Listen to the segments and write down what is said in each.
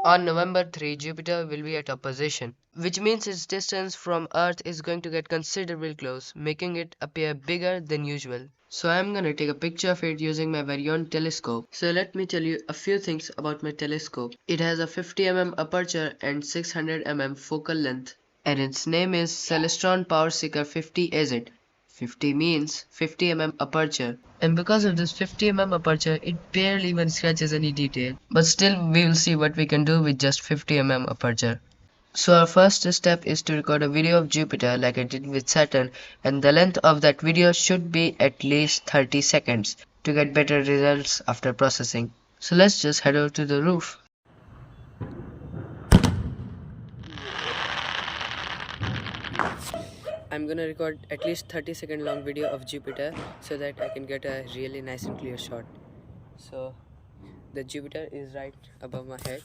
On November 3, Jupiter will be at opposition, which means its distance from Earth is going to get considerably close, making it appear bigger than usual. So I'm gonna take a picture of it using my very own telescope. So let me tell you a few things about my telescope. It has a 50 mm aperture and 600 mm focal length, and its name is Celestron Power Seeker 50AZ. 50 means 50 mm aperture, and because of this 50 mm aperture it barely even scratches any detail, but still we will see what we can do with just 50 mm aperture. So our first step is to record a video of Jupiter like I did with Saturn, and the length of that video should be at least 30 seconds to get better results after processing. So let's just head over to the roof. I'm gonna record at least 30-second long video of Jupiter so that I can get a really nice and clear shot. So the Jupiter is right above my head,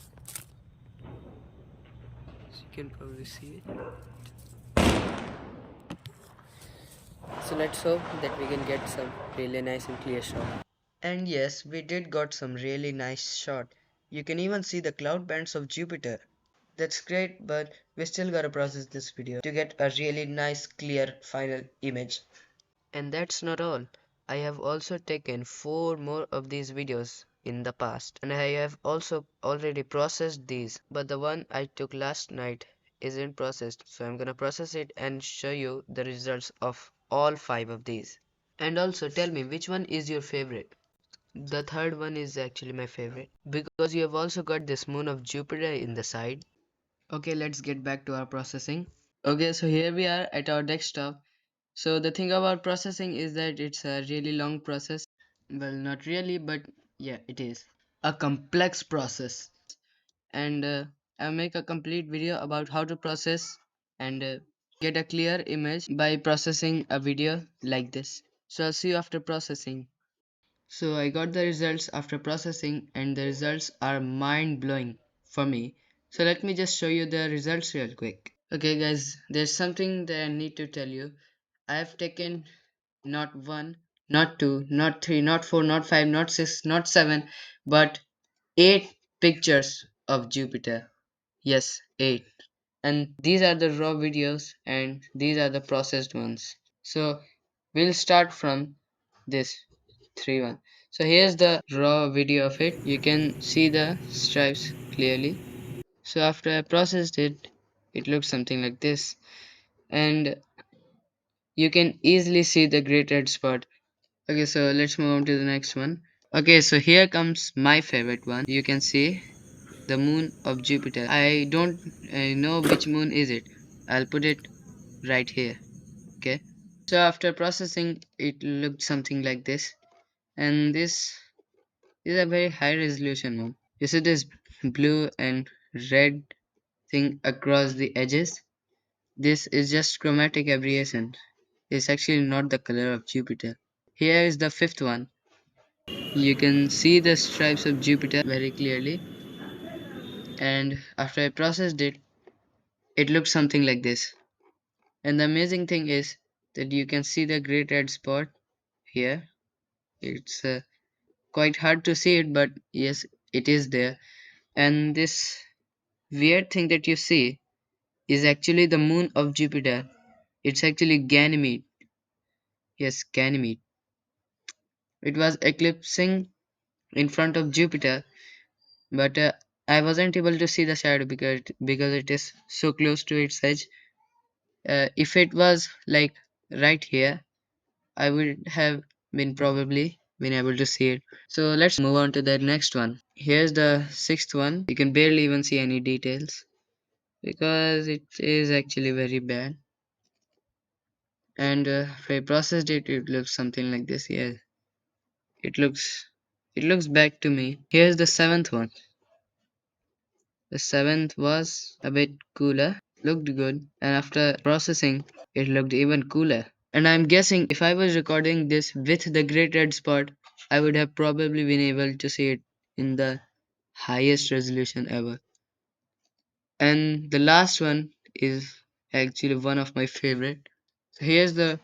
so you can probably see it. So let's hope that we can get some really nice and clear shot. And yes, we did got some really nice shot. You can even see the cloud bands of Jupiter. That's great, but we still gotta process this video to get a really nice clear final image. And that's not all. I have also taken 4 more of these videos in the past, and I have also already processed these, but the one I took last night isn't processed, so I'm gonna process it and show you the results of all 5 of these. And also tell me which one is your favorite. The third one is actually my favorite because you have also got this moon of Jupiter in the side. Okay, let's get back to our processing. Okay, so here we are at our desktop. So the thing about processing is that it's a really long process. Well, not really, but yeah, it is a complex process. And I'll make a complete video about how to process and get a clear image by processing a video like this. So I'll see you after processing. So I got the results after processing, and the results are mind blowing for me. So let me just show you the results real quick. Okay guys, there's something that I need to tell you. I have taken not one, not two, not three, not four, not five, not six, not seven, but 8 pictures of Jupiter. Yes, 8. And these are the raw videos and these are the processed ones. So we'll start from this 3 one. So here's the raw video of it. You can see the stripes clearly. So after I processed it, it looks something like this. And you can easily see the great red spot. Okay, so let's move on to the next one. Okay, so here comes my favorite one. You can see the moon of Jupiter. I don't know which moon is it. I'll put it right here. Okay, so after processing it looked something like this, and this is a very high resolution one. You see this blue and red thing across the edges? This is just chromatic aberration. It's actually not the color of Jupiter. Here is the fifth one. You can see the stripes of Jupiter very clearly, and after I processed it, it looked something like this. And the amazing thing is that you can see the great red spot here. It's quite hard to see it, but yes, it is there. And this weird thing that you see is actually the moon of Jupiter. It's actually Ganymede. Yes, Ganymede. It was eclipsing in front of Jupiter, but I wasn't able to see the shadow because it is so close to its edge. If it was like right here, I would have been probably been able to see it. So let's move on to the next one. Here's the sixth one. You can barely even see any details because it is actually very bad. And if I processed it, it looks something like this. Yeah, it looks back to me. Here's the seventh one. The seventh was a bit cooler, looked good, and after processing, it looked even cooler. And I'm guessing if I was recording this with the great red spot, I would have probably been able to see it in the highest resolution ever. And the last one is actually one of my favorite. So here's the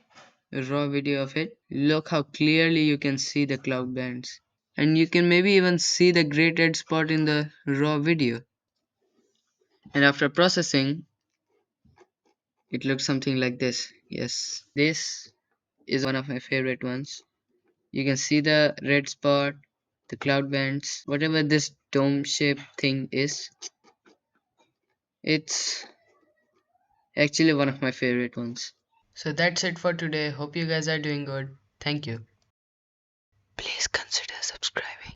raw video of it. Look how clearly you can see the cloud bands. And you can maybe even see the great red spot in the raw video. And after processing, it looks something like this. Yes, this is one of my favorite ones. You can see the red spot, the cloud bands, whatever this dome shaped thing is. It's actually one of my favorite ones. So that's it for today. Hope you guys are doing good. Thank you. Please consider subscribing.